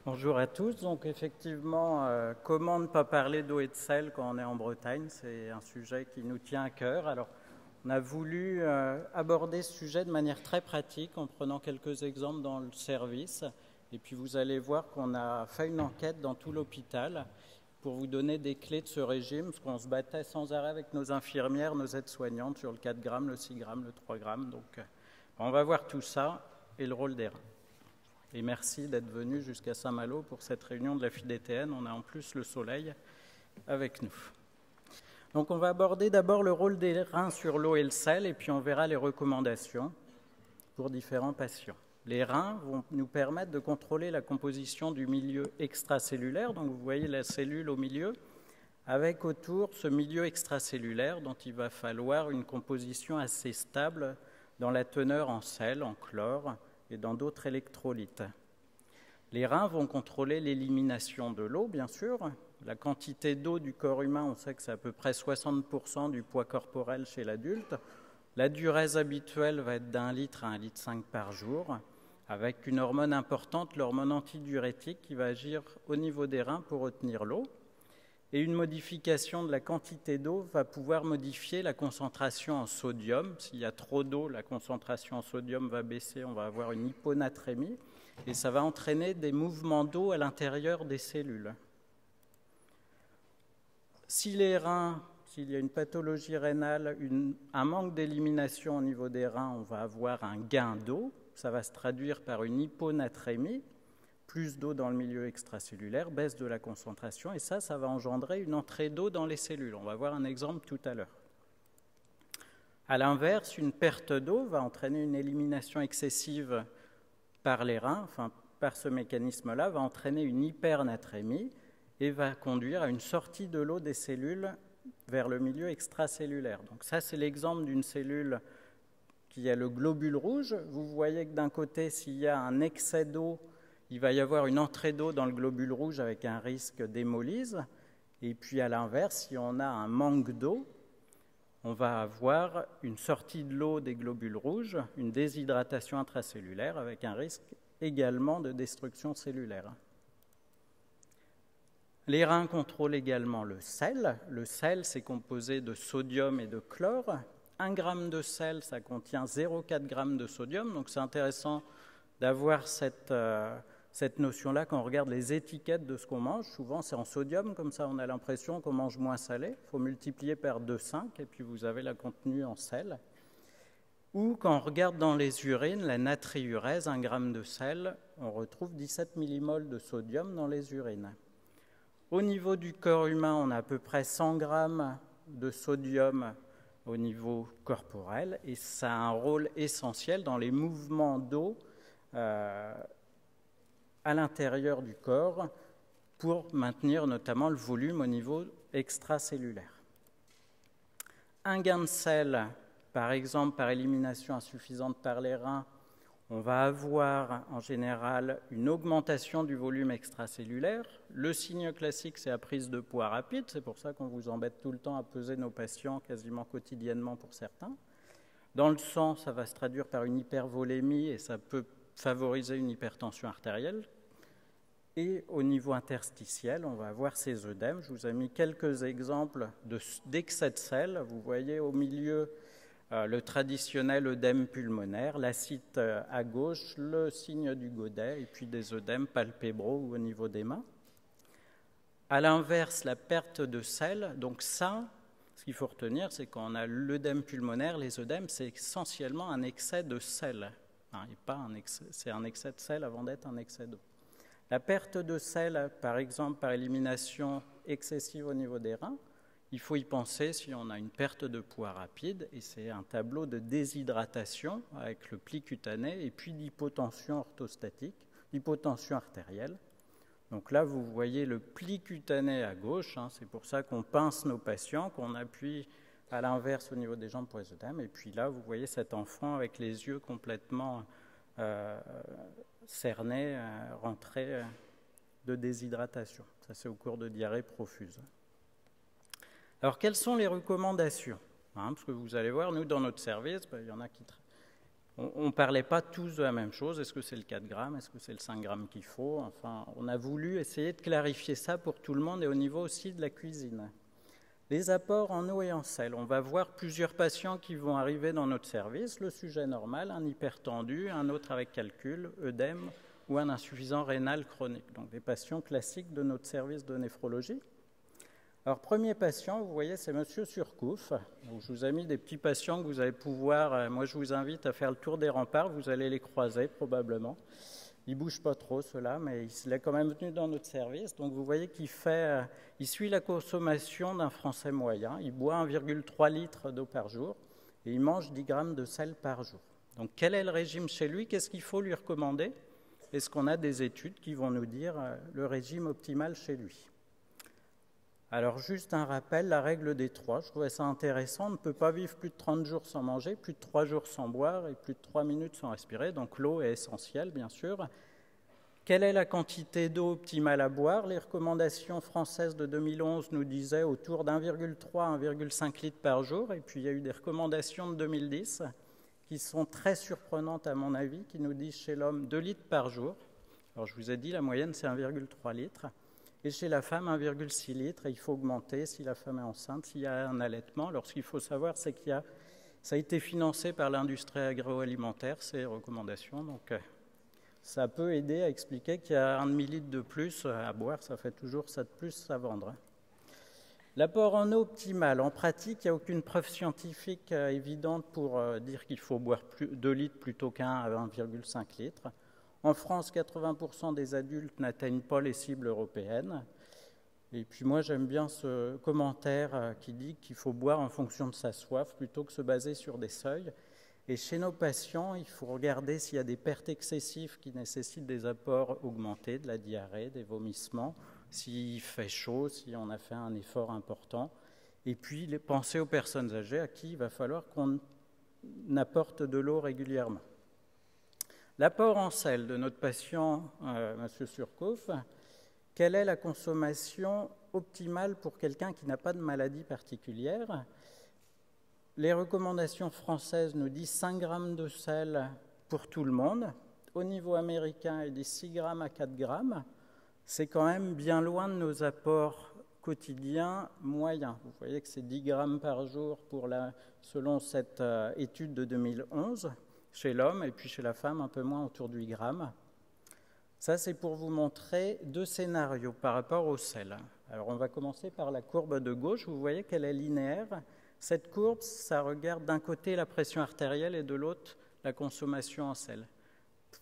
Bonjour à tous. Donc effectivement, comment ne pas parler d'eau et de sel quand on est en Bretagne? C'est un sujet qui nous tient à cœur. Alors, on a voulu aborder ce sujet de manière très pratique en prenant quelques exemples dans le service. Et puis vous allez voir qu'on a fait une enquête dans tout l'hôpital pour vous donner des clés de ce régime, parce qu'on se battait sans arrêt avec nos infirmières, nos aides-soignantes sur le 4 grammes, le 6 grammes, le 3 grammes. Donc on va voir tout ça et le rôle des reins. Et merci d'être venu jusqu'à Saint-Malo pour cette réunion de la FIDTN. On a en plus le soleil avec nous. Donc on va aborder d'abord le rôle des reins sur l'eau et le sel, et puis on verra les recommandations pour différents patients. Les reins vont nous permettre de contrôler la composition du milieu extracellulaire. Donc vous voyez la cellule au milieu, avec autour ce milieu extracellulaire dont il va falloir une composition assez stable dans la teneur en sel, en chlore, et dans d'autres électrolytes. Les reins vont contrôler l'élimination de l'eau, bien sûr. La quantité d'eau du corps humain, on sait que c'est à peu près 60% du poids corporel chez l'adulte. La diurèse habituelle va être d'1 litre à 1,5 litre par jour, avec une hormone importante, l'hormone antidiurétique, qui va agir au niveau des reins pour retenir l'eau. Et une modification de la quantité d'eau va pouvoir modifier la concentration en sodium. S'il y a trop d'eau, la concentration en sodium va baisser, on va avoir une hyponatrémie, et ça va entraîner des mouvements d'eau à l'intérieur des cellules. Si les reins, s'il y a une pathologie rénale, un manque d'élimination au niveau des reins, on va avoir un gain d'eau. Ça va se traduire par une hyponatrémie, plus d'eau dans le milieu extracellulaire, baisse de la concentration, et ça va engendrer une entrée d'eau dans les cellules. On va voir un exemple tout à l'heure. À l'inverse, une perte d'eau va entraîner une élimination excessive par les reins, enfin par ce mécanisme-là, va entraîner une hypernatrémie et va conduire à une sortie de l'eau des cellules vers le milieu extracellulaire. Donc ça, c'est l'exemple d'une cellule qui a le globule rouge. Vous voyez que d'un côté, s'il y a un excès d'eau, il va y avoir une entrée d'eau dans le globule rouge avec un risque d'hémolyse. Et puis à l'inverse, si on a un manque d'eau, on va avoir une sortie de l'eau des globules rouges, une déshydratation intracellulaire avec un risque également de destruction cellulaire. Les reins contrôlent également le sel. Le sel, c'est composé de sodium et de chlore. 1 gramme de sel, ça contient 0,4 g de sodium. Donc c'est intéressant d'avoir cette notion-là quand on regarde les étiquettes de ce qu'on mange. Souvent, c'est en sodium, comme ça on a l'impression qu'on mange moins salé. Il faut multiplier par 2,5 et puis vous avez la contenu en sel. Ou quand on regarde dans les urines, la natriurèse, 1 g de sel, on retrouve 17 millimoles de sodium dans les urines. Au niveau du corps humain, on a à peu près 100 g de sodium au niveau corporel, et ça a un rôle essentiel dans les mouvements d'eau à l'intérieur du corps pour maintenir notamment le volume au niveau extracellulaire. Un gain de sel, par exemple par élimination insuffisante par les reins, on va avoir en général une augmentation du volume extracellulaire. Le signe classique, c'est la prise de poids rapide, c'est pour ça qu'on vous embête tout le temps à peser nos patients quasiment quotidiennement pour certains. Dans le sang, ça va se traduire par une hypervolémie et ça peut favoriser une hypertension artérielle. Et au niveau interstitiel, on va avoir ces œdèmes. Je vous ai mis quelques exemples d'excès de sel. Vous voyez au milieu le traditionnel œdème pulmonaire, l'acide à gauche, le signe du godet, et puis des œdèmes palpébraux ou au niveau des mains. À l'inverse, la perte de sel, donc ça, ce qu'il faut retenir, c'est qu'on a l'œdème pulmonaire, les œdèmes, c'est essentiellement un excès de sel. C'est un excès de sel avant d'être un excès d'eau. La perte de sel, par exemple, par élimination excessive au niveau des reins, il faut y penser si on a une perte de poids rapide, et c'est un tableau de déshydratation avec le pli cutané et puis d'hypotension orthostatique, d'hypotension artérielle. Donc là, vous voyez le pli cutané à gauche, c'est pour ça qu'on pince nos patients, qu'on appuie à l'inverse au niveau des jambes pour les œdèmes. Et puis là, vous voyez cet enfant avec les yeux complètement cernés, rentrés de déshydratation. Ça, c'est au cours de diarrhée profuse. Alors, quelles sont les recommandations ? Parce que vous allez voir, nous, dans notre service, il y en a On ne parlait pas tous de la même chose. Est-ce que c'est le 4 grammes? Est-ce que c'est le 5 grammes qu'il faut? Enfin, on a voulu essayer de clarifier ça pour tout le monde et au niveau aussi de la cuisine. Les apports en eau et en sel. On va voir plusieurs patients qui vont arriver dans notre service. Le sujet normal, un hypertendu, un autre avec calcul, œdème ou un insuffisant rénal chronique. Donc des patients classiques de notre service de néphrologie. Alors, premier patient, vous voyez, c'est Monsieur Surcouf. Donc, je vous ai mis des petits patients que vous allez pouvoir... moi, je vous invite à faire le tour des remparts. Vous allez les croiser, probablement. Il ne bouge pas trop, ceux-là, mais il est quand même venu dans notre service. Donc, vous voyez qu'il il suit la consommation d'un Français moyen. Il boit 1,3 litres d'eau par jour et il mange 10 grammes de sel par jour. Donc, quel est le régime chez lui? Qu'est-ce qu'il faut lui recommander? Est-ce qu'on a des études qui vont nous dire le régime optimal chez lui? Alors, juste un rappel, la règle des 3, je trouvais ça intéressant. On ne peut pas vivre plus de 30 jours sans manger, plus de 3 jours sans boire et plus de 3 minutes sans respirer. Donc, l'eau est essentielle, bien sûr. Quelle est la quantité d'eau optimale à boire? Les recommandations françaises de 2011 nous disaient autour d'1,3 à 1,5 litres par jour. Et puis, il y a eu des recommandations de 2010 qui sont très surprenantes, à mon avis, qui nous disent chez l'homme 2 litres par jour. Alors, je vous ai dit, la moyenne, c'est 1,3 litres. Et chez la femme, 1,6 litres, et il faut augmenter si la femme est enceinte, s'il y a un allaitement. Alors, ce qu'il faut savoir, c'est que ça a été financé par l'industrie agroalimentaire, ces recommandations. Donc, ça peut aider à expliquer qu'il y a un demi-litre de plus à boire, ça fait toujours ça de plus à vendre. L'apport en eau optimal. En pratique, il n'y a aucune preuve scientifique évidente pour dire qu'il faut boire 2 litres plutôt qu'un à 1,5 litres. En France, 80% des adultes n'atteignent pas les cibles européennes. Et puis moi, j'aime bien ce commentaire qui dit qu'il faut boire en fonction de sa soif plutôt que se baser sur des seuils. Et chez nos patients, il faut regarder s'il y a des pertes excessives qui nécessitent des apports augmentés, de la diarrhée, des vomissements, s'il fait chaud, si on a fait un effort important. Et puis, penser aux personnes âgées à qui il va falloir qu'on apporte de l'eau régulièrement. L'apport en sel de notre patient, M. Surcouf, quelle est la consommation optimale pour quelqu'un qui n'a pas de maladie particulière? Les recommandations françaises nous disent 5 grammes de sel pour tout le monde. Au niveau américain, ils disent 6 grammes à 4 grammes. C'est quand même bien loin de nos apports quotidiens moyens. Vous voyez que c'est 10 grammes par jour selon cette étude de 2011. Chez l'homme et puis chez la femme, un peu moins, autour de 8 grammes. Ça, c'est pour vous montrer 2 scénarios par rapport au sel. Alors, on va commencer par la courbe de gauche. Vous voyez qu'elle est linéaire. Cette courbe, ça regarde d'un côté la pression artérielle et de l'autre la consommation en sel.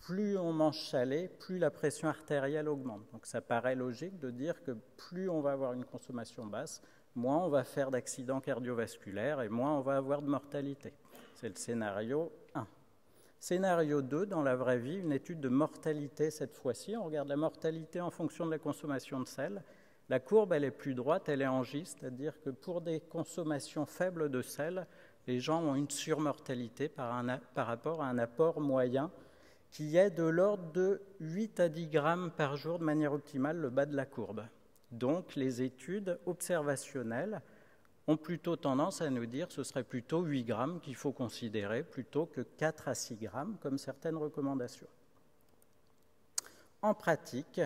Plus on mange salé, plus la pression artérielle augmente. Donc, ça paraît logique de dire que plus on va avoir une consommation basse, moins on va faire d'accidents cardiovasculaires et moins on va avoir de mortalité. C'est le scénario 1. Scénario 2, dans la vraie vie, une étude de mortalité cette fois-ci. On regarde la mortalité en fonction de la consommation de sel. La courbe, elle est plus droite, elle est en J, c'est-à-dire que pour des consommations faibles de sel, les gens ont une surmortalité par rapport à un apport moyen qui est de l'ordre de 8 à 10 grammes par jour de manière optimale, le bas de la courbe. Donc, les études observationnelles ont plutôt tendance à nous dire que ce serait plutôt 8 grammes qu'il faut considérer plutôt que 4 à 6 grammes comme certaines recommandations. En pratique,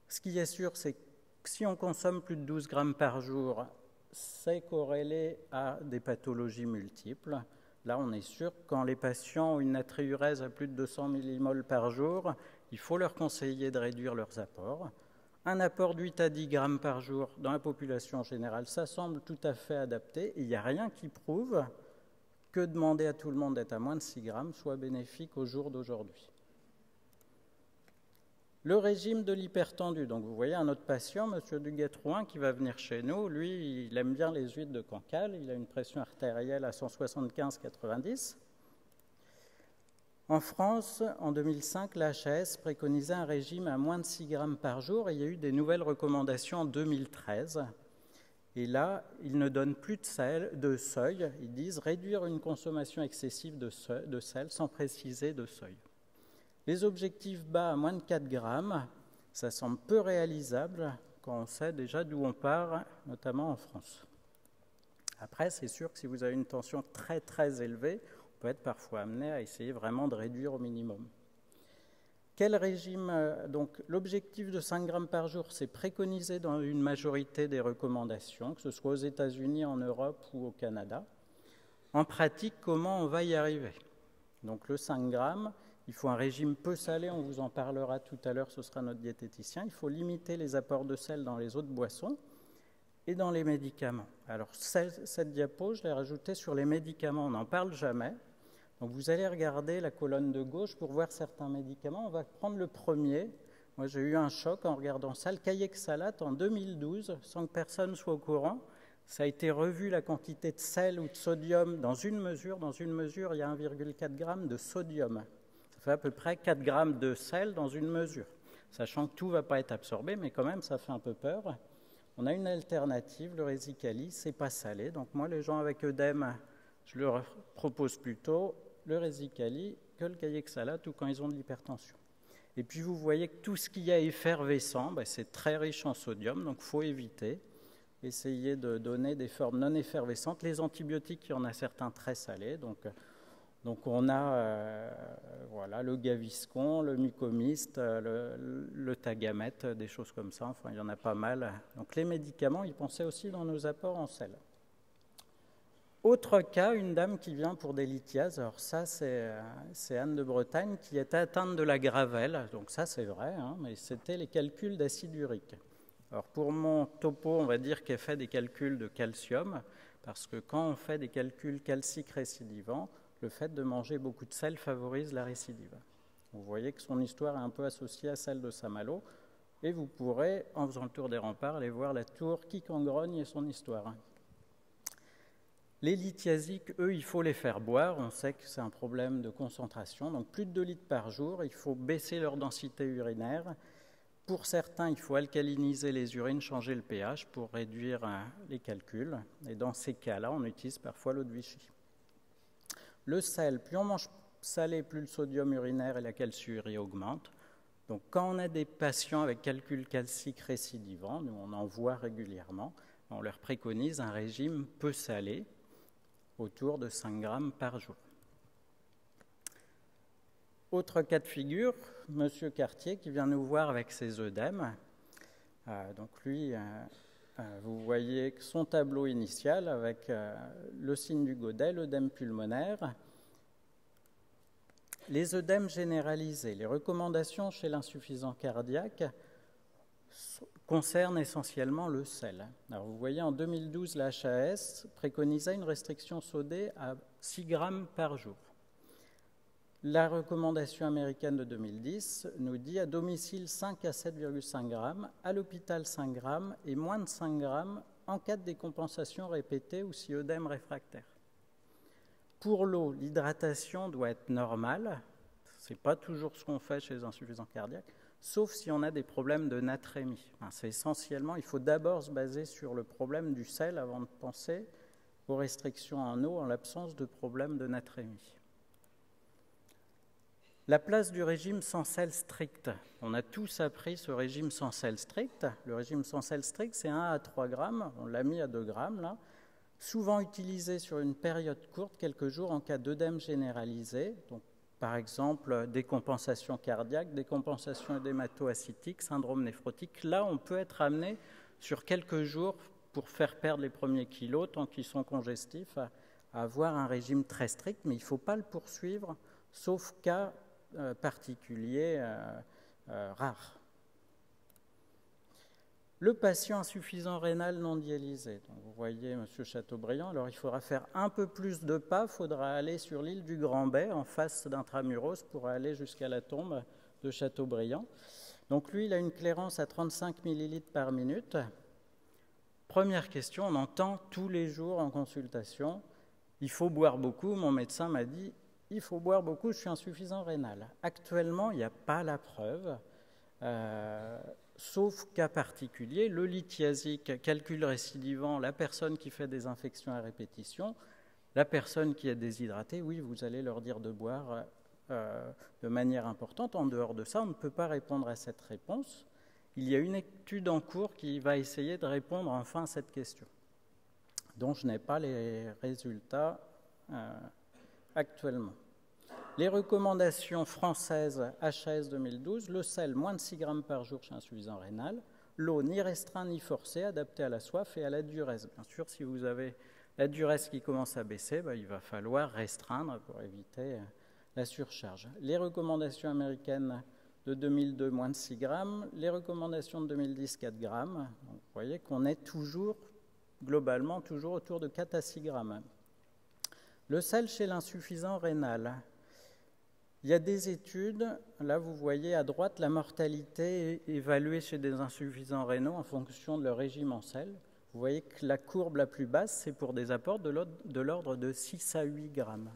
ce qui est sûr, c'est que si on consomme plus de 12 grammes par jour, c'est corrélé à des pathologies multiples. Là, on est sûr que quand les patients ont une natriurèse à plus de 200 millimoles par jour, il faut leur conseiller de réduire leurs apports. Un apport de 8 à 10 grammes par jour dans la population générale, ça semble tout à fait adapté. Il n'y a rien qui prouve que demander à tout le monde d'être à moins de 6 grammes soit bénéfique au jour d'aujourd'hui. Le régime de l'hypertendu. Donc vous voyez un autre patient, M. Duguay-Trouin, qui va venir chez nous. Lui, il aime bien les huîtres de Cancale. Il a une pression artérielle à 175/90. En France, en 2005, l'HAS préconisait un régime à moins de 6 grammes par jour et il y a eu des nouvelles recommandations en 2013. Et là, ils ne donnent plus de seuil. Ils disent réduire une consommation excessive de sel sans préciser de seuil. Les objectifs bas à moins de 4 grammes, ça semble peu réalisable quand on sait déjà d'où on part, notamment en France. Après, c'est sûr que si vous avez une tension très très élevée, on peut être parfois amené à essayer vraiment de réduire au minimum. Quel régime, donc l'objectif de 5 grammes par jour, c'est préconisé dans une majorité des recommandations, que ce soit aux États-Unis, en Europe ou au Canada. En pratique, comment on va y arriver? Donc le 5 grammes, il faut un régime peu salé, on vous en parlera tout à l'heure, ce sera notre diététicien. Il faut limiter les apports de sel dans les eaux de boisson et dans les médicaments. Alors cette diapo, je l'ai rajoutée sur les médicaments, on n'en parle jamais. Donc vous allez regarder la colonne de gauche pour voir certains médicaments. On va prendre le premier. Moi j'ai eu un choc en regardant ça. Le Kayexalate en 2012, sans que personne soit au courant, ça a été revu la quantité de sel ou de sodium dans une mesure. Dans une mesure, il y a 1,4 g de sodium. Ça fait à peu près 4 grammes de sel dans une mesure. Sachant que tout ne va pas être absorbé, mais quand même ça fait un peu peur. On a une alternative, le Résicali, c'est pas salé. Donc moi les gens avec œdème, je leur propose plutôt le Résicali que le Kayexalate ou quand ils ont de l'hypertension. Et puis vous voyez que tout ce qui est effervescent, c'est très riche en sodium, donc il faut éviter. Essayer de donner des formes non effervescentes. Les antibiotiques, il y en a certains très salés. Donc on a voilà, le Gaviscon, le Mucomyst, le Tagamet, des choses comme ça. Enfin, il y en a pas mal. Donc les médicaments, ils pensaient aussi dans nos apports en sel. Autre cas, une dame qui vient pour des lithiases. Alors ça, c'est Anne de Bretagne qui était atteinte de la gravelle. Donc ça, c'est vrai, hein, mais c'était les calculs d'acide urique. Alors pour mon topo, on va dire qu'elle fait des calculs de calcium, parce que quand on fait des calculs calciques récidivants, le fait de manger beaucoup de sel favorise la récidive. Vous voyez que son histoire est un peu associée à celle de Saint-Malo, et vous pourrez, en faisant le tour des remparts, aller voir la tour Quicangrogne et son histoire. Les lithiasiques, eux, il faut les faire boire. On sait que c'est un problème de concentration. Donc plus de 2 litres par jour, il faut baisser leur densité urinaire. Pour certains, il faut alcaliniser les urines, changer le pH pour réduire les calculs. Et dans ces cas-là, on utilise parfois l'eau de Vichy. Le sel, plus on mange salé, plus le sodium urinaire et la calciurie augmentent. Donc quand on a des patients avec calcul calcique récidivant, nous on en voit régulièrement, on leur préconise un régime peu salé, autour de 5 grammes par jour. Autre cas de figure, M. Cartier qui vient nous voir avec ses œdèmes. Donc lui, vous voyez son tableau initial avec le signe du Godet, l'œdème pulmonaire. Les œdèmes généralisés, les recommandations chez l'insuffisant cardiaque concernent essentiellement le sel. Alors vous voyez, en 2012, la HAS préconisait une restriction sodée à 6 grammes par jour. La recommandation américaine de 2010 nous dit à domicile 5 à 7,5 grammes, à l'hôpital 5 grammes et moins de 5 grammes en cas de décompensation répétée ou si œdème réfractaire. Pour l'eau, l'hydratation doit être normale, ce n'est pas toujours ce qu'on fait chez les insuffisants cardiaques, sauf si on a des problèmes de natrémie. C'est essentiellement, il faut d'abord se baser sur le problème du sel avant de penser aux restrictions en eau en l'absence de problème de natrémie. La place du régime sans sel strict. On a tous appris ce régime sans sel strict. Le régime sans sel strict, c'est 1 à 3 grammes. On l'a mis à 2 grammes, là. Souvent utilisé sur une période courte, quelques jours, en cas d'œdème généralisé. Donc, par exemple, décompensation cardiaque, décompensation œdémato-ascitique, syndrome néphrotique. Là, on peut être amené sur quelques jours pour faire perdre les premiers kilos, tant qu'ils sont congestifs, à avoir un régime très strict, mais il ne faut pas le poursuivre, sauf cas particulier rare. Le patient insuffisant rénal non dialysé. Donc vous voyez M. Chateaubriand, alors il faudra faire un peu plus de pas, il faudra aller sur l'île du Grand-Bay en face d'Intramuros pour aller jusqu'à la tombe de Chateaubriand. Donc lui, il a une clairance à 35 ml par minute. Première question, on entend tous les jours en consultation, il faut boire beaucoup, mon médecin m'a dit, il faut boire beaucoup, je suis insuffisant rénal. Actuellement, il n'y a pas la preuve, sauf cas particulier, le lithiasique, calcul récidivant, la personne qui fait des infections à répétition, la personne qui est déshydratée, oui, vous allez leur dire de boire de manière importante. En dehors de ça, on ne peut pas répondre à cette réponse. Il y a une étude en cours qui va essayer de répondre enfin à cette question, dont je n'ai pas les résultats actuellement. Les recommandations françaises HAS 2012, le sel, moins de 6 grammes par jour chez insuffisant rénal, l'eau ni restreinte ni forcée, adaptée à la soif et à la duresse. Bien sûr, si vous avez la duresse qui commence à baisser, il va falloir restreindre pour éviter la surcharge. Les recommandations américaines de 2002, moins de 6 grammes, les recommandations de 2010, 4 grammes. Donc, vous voyez qu'on est toujours, globalement, toujours autour de 4 à 6 grammes. Le sel chez l'insuffisant rénal. Il y a des études, là vous voyez à droite la mortalité évaluée chez des insuffisants rénaux en fonction de leur régime en sel. Vous voyez que la courbe la plus basse, c'est pour des apports de l'ordre de 6 à 8 grammes.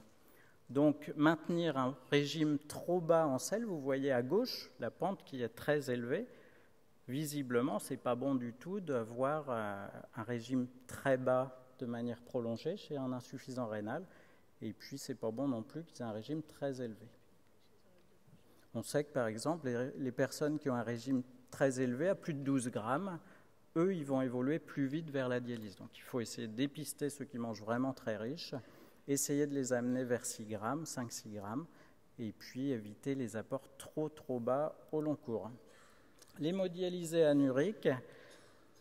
Donc maintenir un régime trop bas en sel, vous voyez à gauche la pente qui est très élevée. Visiblement, ce n'est pas bon du tout d'avoir un régime très bas de manière prolongée chez un insuffisant rénal. Et puis, ce n'est pas bon non plus qu'ils aient un régime très élevé. On sait que, par exemple, les personnes qui ont un régime très élevé, à plus de 12 grammes, eux, ils vont évoluer plus vite vers la dialyse. Donc, il faut essayer de dépister ceux qui mangent vraiment très riches, essayer de les amener vers 6 grammes, 5-6 grammes, et puis éviter les apports trop bas au long cours. L'hémodialysée anurique,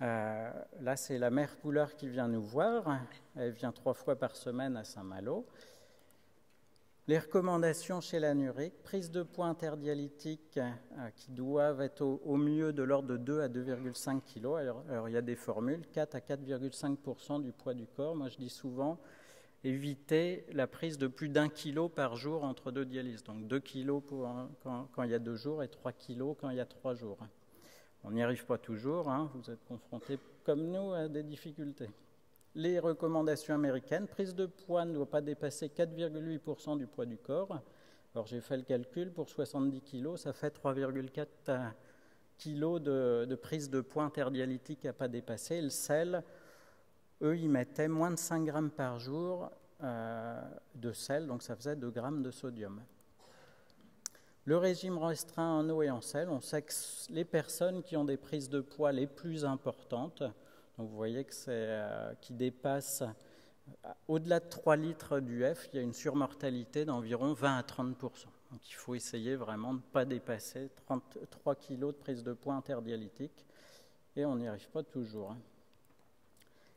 là, c'est la mère couleur qui vient nous voir. Elle vient 3 fois par semaine à Saint-Malo. Les recommandations chez l'anurique, prise de poids interdialytique qui doivent être au mieux de l'ordre de 2 à 2,5 kg. Alors, il y a des formules, 4 à 4,5% du poids du corps. Moi, je dis souvent, éviter la prise de plus d'1 kg par jour entre 2 dialyses. Donc 2 kg quand il y a 2 jours et 3 kg quand il y a 3 jours. On n'y arrive pas toujours, hein. Vous êtes confrontés comme nous à des difficultés. Les recommandations américaines, prise de poids ne doit pas dépasser 4,8% du poids du corps. Alors j'ai fait le calcul, pour 70 kg, ça fait 3,4 kg de prise de poids interdialytique à ne pas dépasser. Le sel, eux, ils mettaient moins de 5 grammes par jour de sel, donc ça faisait 2 grammes de sodium. Le régime restreint en eau et en sel, on sait que les personnes qui ont des prises de poids les plus importantes, donc vous voyez que qui dépasse au-delà de 3 litres d'UF, il y a une surmortalité d'environ 20 à 30%. Donc il faut essayer vraiment de ne pas dépasser 3 kg de prise de poids interdialytique, et on n'y arrive pas toujours.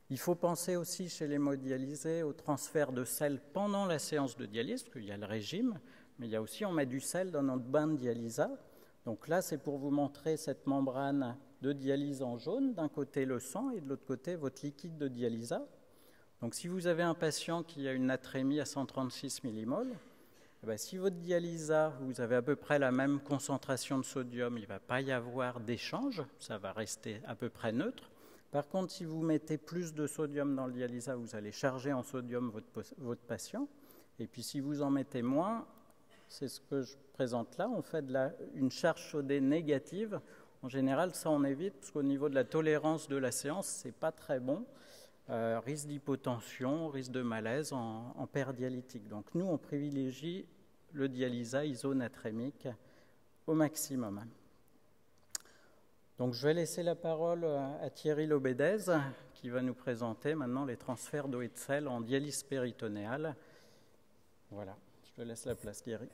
Il faut penser aussi chez l'hémodialysé au transfert de sel pendant la séance de dialyse, parce qu'il y a le régime, mais il y a aussi, on met du sel dans notre bain de dialysa. Donc là, c'est pour vous montrer cette membrane de dialyse en jaune, d'un côté le sang et de l'autre côté votre liquide de dialysa. Donc si vous avez un patient qui a une natrémie à 136 millimoles, si votre dialysa, vous avez à peu près la même concentration de sodium, il ne va pas y avoir d'échange, ça va rester à peu près neutre. Par contre, si vous mettez plus de sodium dans le dialysa, vous allez charger en sodium votre patient. Et puis si vous en mettez moins, c'est ce que je présente là, on fait une charge sodée négative. En général, ça on évite, parce qu'au niveau de la tolérance de la séance, ce n'est pas très bon. Risque d'hypotension, risque de malaise en perte dialytique. Donc nous, on privilégie le dialysa isonatrémique au maximum. Donc je vais laisser la parole à Thierry Lobédez, qui va nous présenter maintenant les transferts d'eau et de sel en dialyse péritonéale. Voilà, je te laisse la place, Thierry.